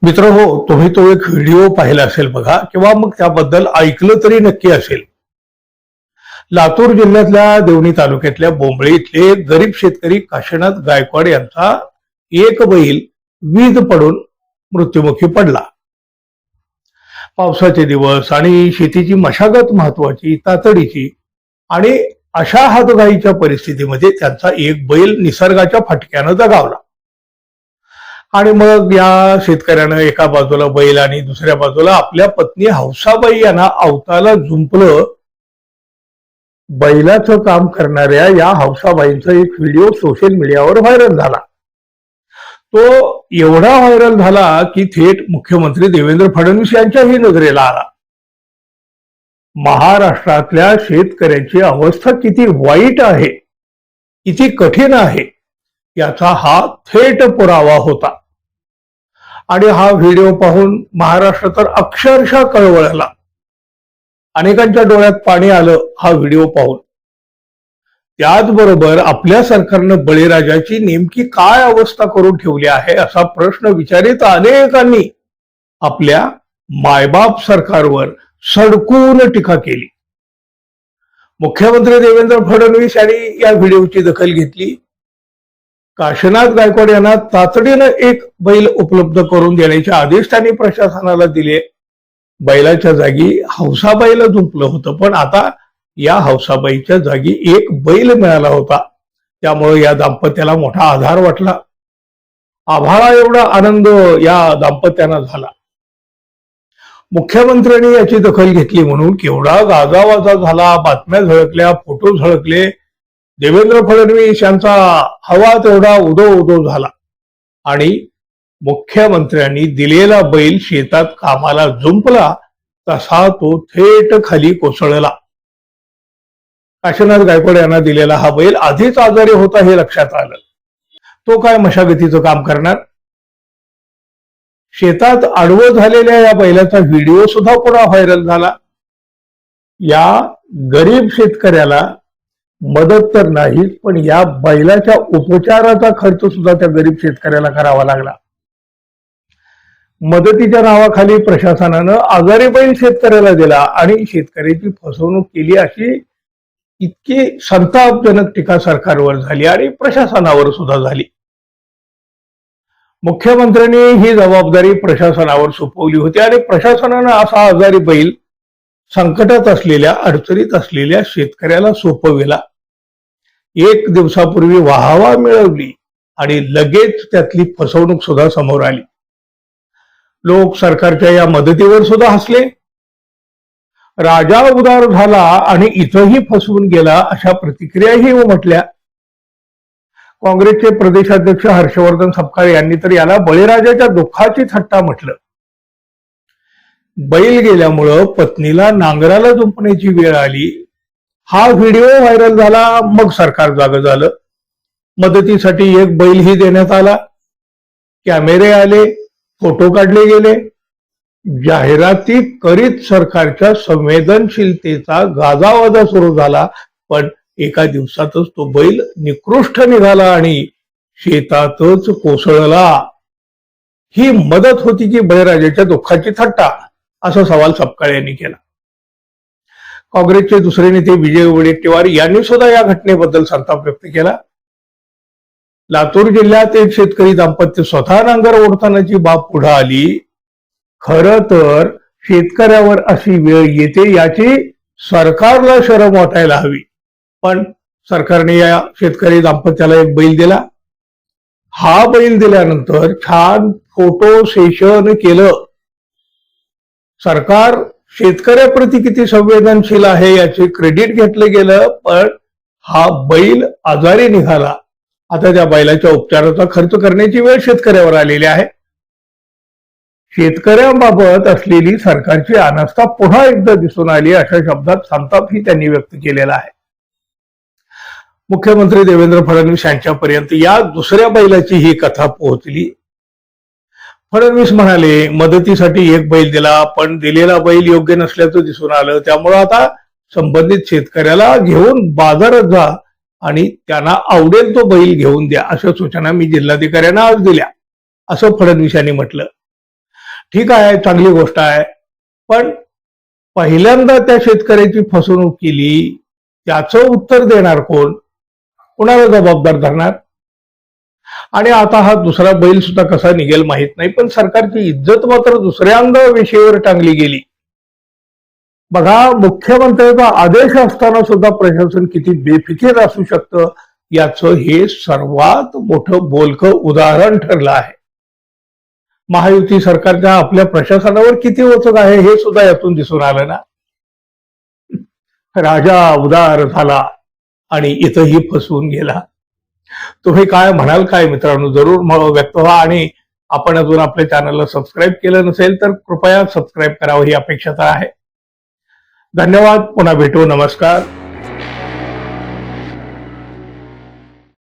मित्र हो, तुम्ही तो एक व्हिडिओ पाहिला असेल बघा किंवा मग त्याबद्दल ऐकलं तरी नक्की असेल. लातूर जिल्ह्यातल्या देवणी तालुक्यातल्या बोंबळे इथले गरीब शेतकरी काशीनाथ गायकवाड यांचा एक बैल वीज पडून मृत्युमुखी पडला. पावसाचे दिवस आणि शेतीची मशागत महत्वाची, तातडीची आणि अशा हातघाईच्या परिस्थितीमध्ये त्यांचा एक बैल निसर्गाच्या फटक्यानं दगावला. आणि मग या शेतकऱ्यानं एका बाजूला बैल आणि दुसऱ्या बाजूला आपल्या पत्नी हौसाबाई यांना अवताला झुंपलं. बैलाचं काम करणाऱ्या या हौसाबाईंचा एक व्हिडिओ सोशल मीडियावर व्हायरल झाला. तो एवढा व्हायरल झाला की थेट मुख्यमंत्री देवेंद्र फडणवीस यांच्याही नजरेला आला. महाराष्ट्रातल्या शेतकऱ्यांची अवस्था किती वाईट आहे, किती कठीण आहे याचा हा थेट पुरावा होता. आणि हा व्हिडिओ पाहून महाराष्ट्र तर अक्षरशः कळवळला. अनेकांच्या डोळ्यात पाणी आलं हा व्हिडिओ पाहून. त्याचबरोबर आपल्या सरकारनं बळीराजाची नेमकी काय अवस्था करून ठेवली आहे असा प्रश्न विचारित अनेकांनी आपल्या मायबाप सरकारवर सडकून टीका केली. मुख्यमंत्री देवेंद्र फडणवीस यांनी या व्हिडिओची दखल घेतली. काशीनाथ गायकवाड यांना तातडीनं एक बैल उपलब्ध करून देण्याचे आदेश त्यांनी प्रशासनाला दिले. बैलाच्या जागी हौसाबाईला झुंपलं होतं, पण आता या हौसाबाईच्या जागी एक बैल मिळाला होता. त्यामुळे या दाम्पत्याला मोठा आधार वाटला. आभाळा एवढा आनंद या दाम्पत्यांना झाला. मुख्यमंत्र्यांनी याची दखल घेतली म्हणून केवढा गाजावाजा झाला, बातम्या झळकल्या, फोटो झळकले. देवेंद्र फडणवीस यांचा हवा तेवढा उदो झाला आणि मुख्यमंत्र्यांनी दिलेला बैल शेतात कामाला जुंपला तसा तो थेट खाली कोसळला. काशीनाथ गायकवाड यांना दिलेला हा बैल आधीच आजारी होता हे लक्षात आलं. तो काय मशागतीचं काम करणार? शेतात आडवं झालेल्या या बैलाचा व्हिडिओ सुद्धा पुन्हा व्हायरल झाला. या गरीब शेतकऱ्याला मदत तर नाहीच, पण या बैलाच्या उपचाराचा खर्च सुद्धा त्या गरीब शेतकऱ्याला करावा लागला. मदतीच्या नावाखाली प्रशासनानं आजारी बैल शेतकऱ्याला दिला आणि शेतकऱ्याची फसवणूक केली अशी इतकी संतापजनक टीका सरकारवर झाली आणि प्रशासनावर सुद्धा झाली. मुख्यमंत्र्यांनी ही जबाबदारी प्रशासनावर सोपवली होती आणि प्रशासनानं असा आजारी बैल संकटात असलेल्या, अडचणीत असलेल्या शेतकऱ्याला सोपविला. एक दिवसापूर्वी वाहवा मिळवली आणि लगेच त्यातली फसवणूक सुद्धा समोर आली. लोक सरकारच्या या मदतीवर सुद्धा हसले. राजा उदार झाला आणि इथंही फसवून गेला अशा प्रतिक्रियाही उमटल्या. काँग्रेसचे प्रदेशाध्यक्ष हर्षवर्धन सपकाळे यांनी तर याला बळीराजाच्या दुःखाची थट्टा म्हटलं. बैल गेल्यामुळं पत्नीला नांगराला जुंपण्याची वेळ आली. हा व्हिडिओ व्हायरल झाला. मग सरकार जागं झालं. मदतीसाठी एक बैलही देण्यात आला. कॅमेरे आले, फोटो काढले गेले. जाहिराती करीत सरकारच्या संवेदनशीलतेचा गाजावाजा सुरू झाला. पण एका दिवसातच तो बैल निकृष्ट निघाला आणि शेतातच कोसळला. ही मदत होती की बळीराजाच्या दुःखाची थट्टा, असा सवाल सपकाळे यांनी केला. काँग्रेसचे दुसरे नेते विजय वडेट्टीवार यांनी सुद्धा या घटनेबद्दल संताप व्यक्त केला. लातूर जिल्ह्यात एक शेतकरी दाम्पत्य स्वतः नांगर ओढतानाची बाब पुढे आली. खरं तर शेतकऱ्यावर अशी वेळ येते याची सरकारला शरम वाटायला हवी, पण सरकारने या शेतकरी दाम्पत्याला एक बैल दिला. हा बैल दिल्यानंतर छान फोटो सेशन केलं. सरकार शेतकऱ्याप्रती किती संवेदनशील आहे याचे क्रेडिट घेतलं गेलं, पण हा बैल आजारी निघाला. आता त्या बैलाच्या उपचाराचा खर्च करण्याची वेळ शेतकऱ्यावर आलेली आहे. शेतकऱ्यांबाबत असलेली सरकारची अनास्था पुन्हा एकदा दिसून आली अशा शब्दात संतापही त्यांनी व्यक्त केलेला आहे. मुख्यमंत्री देवेंद्र फडणवीस यांच्यापर्यंत या दुसऱ्या बैलाची ही कथा पोहोचली. फडणवीस म्हणाले, मदतीसाठी एक बैल दिला, पण दिलेला बैल योग्य नसल्याचं दिसून आलं. त्यामुळे आता संबंधित शेतकऱ्याला घेऊन बाजारात जा आणि त्यांना आवडेल तो बैल घेऊन द्या, अशा सूचना मी जिल्हाधिकाऱ्यांना आज दिल्या, असं फडणवीस यांनी म्हटलं. ठीक आहे, चांगली गोष्ट आहे, पण पहिल्यांदा त्या शेतकऱ्याची फसवणूक केली, त्याचं उत्तर देणार कोण? कोणाला जबाबदार धरणार? आणि आता हा दुसरा बैल सुद्धा कसा निघेल माहित नाही, पण सरकारची इज्जत मात्र दुसऱ्यांदा विषयावर टांगली गेली. बघा, मुख्यमंत्र्याचा आदेश असताना सुद्धा प्रशासन किती बेफिकीर असू शकतं याचं हे सर्वात मोठं बोलकं उदाहरण ठरलं आहे. महायुती सरकारच्या आपल्या प्रशासनावर किती वचक आहे हे सुद्धा यातून दिसून आलं ना. राजा उदार झाला आणि इथंही फसवून गेला. तुम्ही काय म्हणाल काय मित्रांनो? जरूर व्यक्त व्हा, आणि आपण अजून आपल्या चॅनलला सबस्क्राईब केलं नसेल तर कृपया सबस्क्राईब करावं ही अपेक्षा आहे. धन्यवाद. पुन्हा भेटू. नमस्कार.